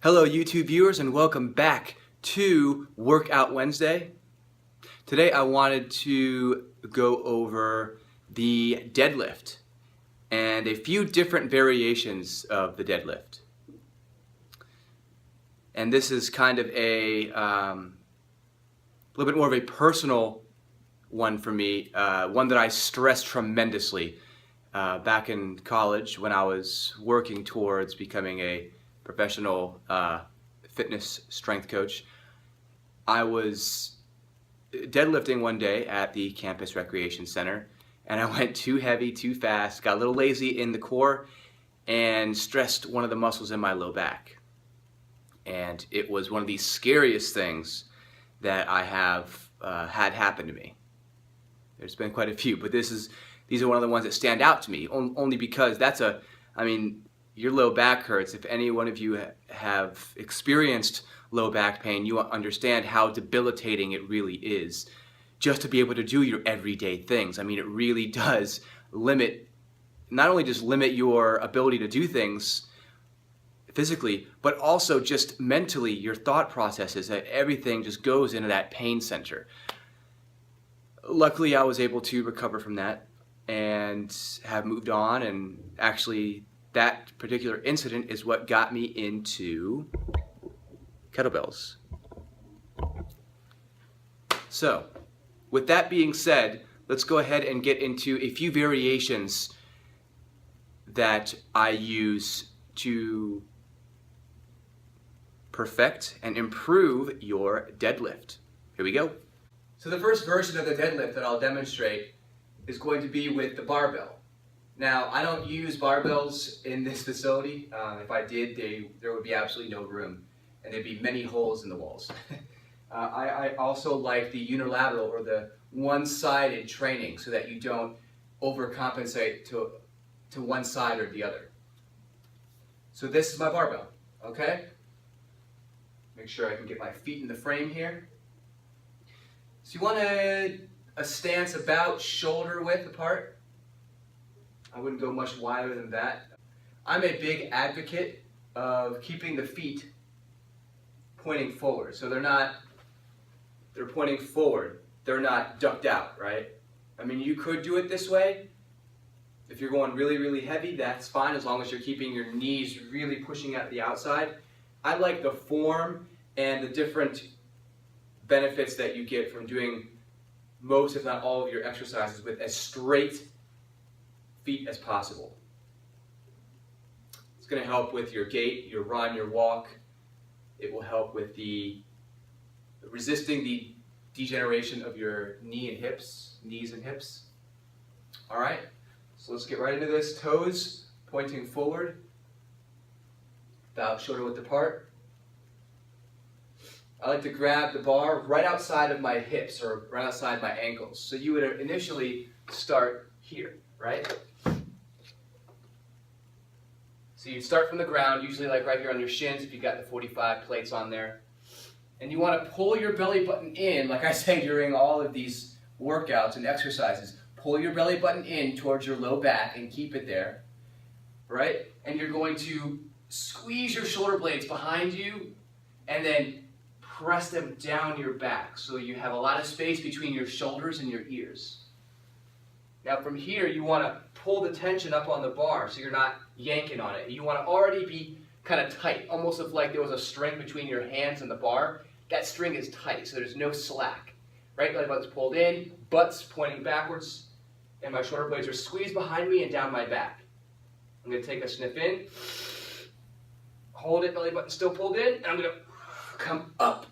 Hello YouTube viewers and welcome back to Workout Wednesday. Today I wanted to go over the deadlift and a few different variations of the deadlift. And this is kind of a little bit more of a personal one for me, one that I stress tremendously back in college when I was working towards becoming a professional fitness strength coach. I was deadlifting one day at the campus recreation center and I went too heavy, too fast, got a little lazy in the core and stressed one of the muscles in my low back. And it was one of the scariest things that I have had happen to me. There's been quite a few, but these are one of the ones that stand out to me only because your low back hurts. If any one of you have experienced low back pain, you understand how debilitating it really is just to be able to do your everyday things. I mean, it really does not only just limit your ability to do things physically, but also just mentally, your thought processes, that everything just goes into that pain center. Luckily, I was able to recover from that and have moved on, and actually that particular incident is what got me into kettlebells. So, with that being said, let's go ahead and get into a few variations that I use to perfect and improve your deadlift. Here we go. So the first version of the deadlift that I'll demonstrate is going to be with the barbell. Now, I don't use barbells in this facility. If I did, there would be absolutely no room, and there'd be many holes in the walls. I also like the unilateral or the one-sided training so that you don't overcompensate to one side or the other. So this is my barbell, okay? Make sure I can get my feet in the frame here. So you want a stance about shoulder width apart. I wouldn't go much wider than that. I'm a big advocate of keeping the feet pointing forward. So they're pointing forward. They're not ducked out, right? I mean, you could do it this way. If you're going really, really heavy, that's fine as long as you're keeping your knees really pushing out the outside. I like the form and the different benefits that you get from doing most, if not all, of your exercises with as straight feet as possible. It's going to help with your gait, your run, your walk. It will help with resisting the degeneration of your knees and hips. All right, so let's get right into this. Toes pointing forward, about shoulder width apart. I like to grab the bar right outside of my hips or right outside my ankles. So you would initially start here, right? So you start from the ground, usually like right here on your shins if you've got the 45 plates on there. And you want to pull your belly button in, like I say during all of these workouts and exercises. Pull your belly button in towards your low back and keep it there, right? And you're going to squeeze your shoulder blades behind you and then press them down your back so you have a lot of space between your shoulders and your ears. Now from here, you want to pull the tension up on the bar so you're not yanking on it. You want to already be kind of tight, almost like there was a string between your hands and the bar. That string is tight, so there's no slack. Right belly button's pulled in, butt's pointing backwards, and my shoulder blades are squeezed behind me and down my back. I'm going to take a sniff in, hold it, belly button still pulled in, and I'm going to come up.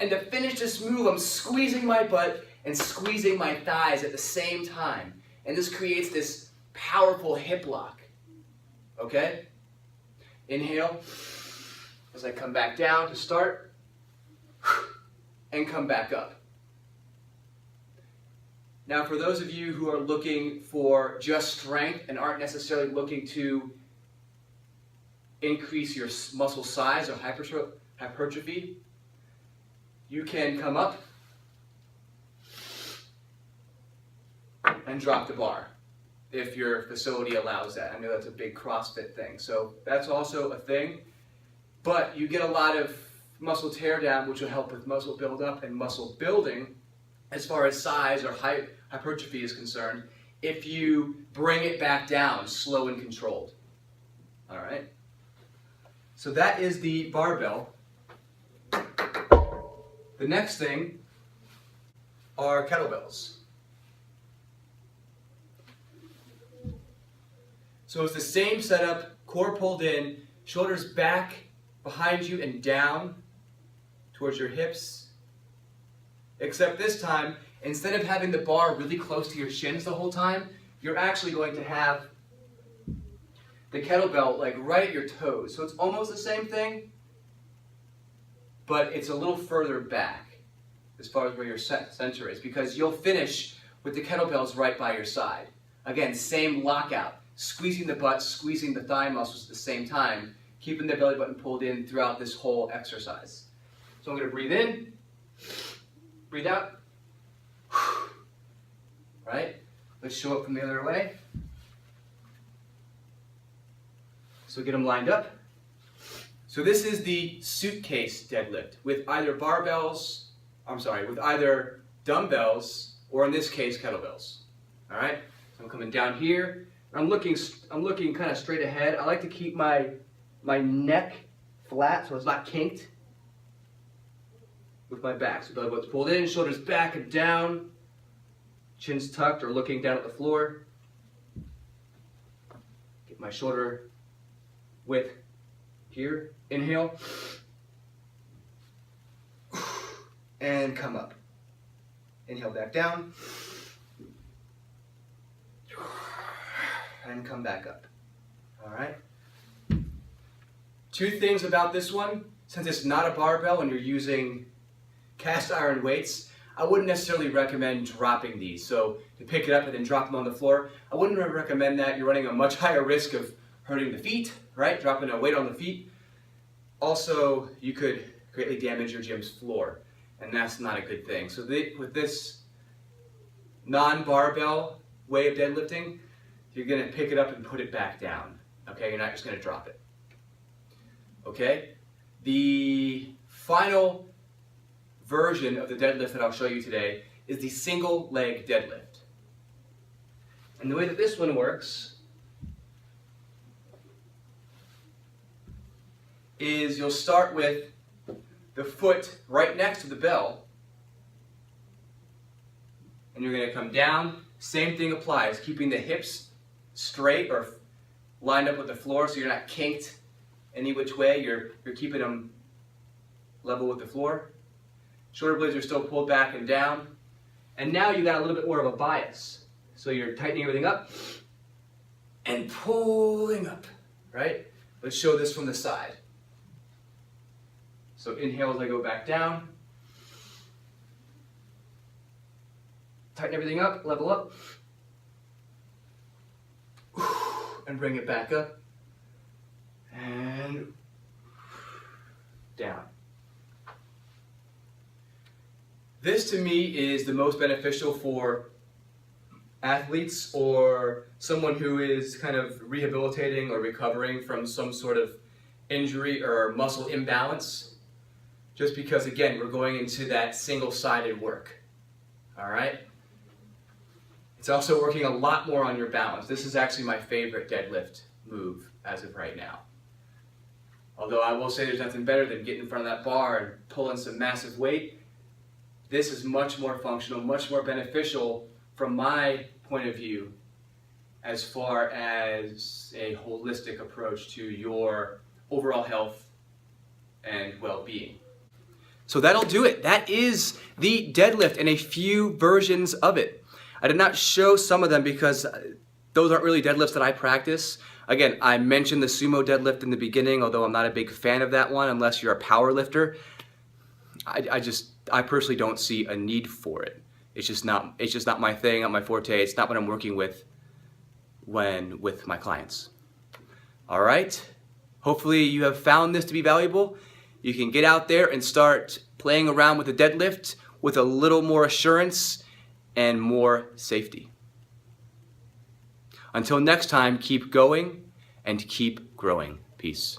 And to finish this move, I'm squeezing my butt and squeezing my thighs at the same time. And this creates this powerful hip lock. Okay? Inhale as I come back down to start, and come back up. Now for those of you who are looking for just strength and aren't necessarily looking to increase your muscle size or hypertrophy, you can come up and drop the bar if your facility allows that. I know that's a big CrossFit thing. So that's also a thing. but you get a lot of muscle tear down, which will help with muscle buildup and muscle building as far as size or hypertrophy is concerned, if you bring it back down, slow and controlled. All right? So that is the barbell. The next thing are kettlebells. So it's the same setup, core pulled in, shoulders back, behind you and down towards your hips. Except this time, instead of having the bar really close to your shins the whole time, you're actually going to have the kettlebell like right at your toes. So it's almost the same thing, but it's a little further back as far as where your center is, because you'll finish with the kettlebells right by your side. Again, same lockout, squeezing the butt, squeezing the thigh muscles at the same time, keeping the belly button pulled in throughout this whole exercise. So I'm going to breathe in, breathe out. Right? Let's show it from the other way. So get them lined up. So this is the SuiteCase deadlift with either with either dumbbells or in this case kettlebells. All right? So I'm coming down here. I'm looking kind of straight ahead. I like to keep my neck flat so it's not kinked with my back. So belly button's pulled in, shoulders back and down, chin's tucked or looking down at the floor. Get my shoulder width here. Inhale. And come up. Inhale back down. And come back up. All right? Two things about this one. Since it's not a barbell and you're using cast iron weights, I wouldn't necessarily recommend dropping these. So to pick it up and then drop them on the floor, I wouldn't recommend that. You're running a much higher risk of hurting the feet, right? Dropping a weight on the feet. Also, you could greatly damage your gym's floor, and that's not a good thing. So with this non-barbell way of deadlifting, you're going to pick it up and put it back down. Okay, you're not just going to drop it. Okay, the final version of the deadlift that I'll show you today is the single leg deadlift. And the way that this one works is you'll start with the foot right next to the bell, and you're going to come down. Same thing applies, keeping the hips straight or lined up with the floor so you're not kinked any which way. You're keeping them level with the floor. Shoulder blades are still pulled back and down. And now you got a little bit more of a bias. So you're tightening everything up and pulling up, right? Let's show this from the side. So inhale as I go back down. Tighten everything up, level up. And bring it back up. And down. This to me is the most beneficial for athletes or someone who is kind of rehabilitating or recovering from some sort of injury or muscle imbalance. Just because, again, we're going into that single-sided work. All right? It's also working a lot more on your balance. This is actually my favorite deadlift move as of right now. Although I will say there's nothing better than getting in front of that bar and pulling some massive weight. This is much more functional, much more beneficial from my point of view as far as a holistic approach to your overall health and well-being. So that'll do it. That is the deadlift and a few versions of it. I did not show some of them because those aren't really deadlifts that I practice. Again, I mentioned the sumo deadlift in the beginning, although I'm not a big fan of that one unless you're a power lifter. I personally don't see a need for it. It's just not my thing, not my forte. It's not what I'm working with with my clients. All right. Hopefully you have found this to be valuable. You can get out there and start playing around with the deadlift with a little more assurance and more safety. Until next time, keep going and keep growing. Peace.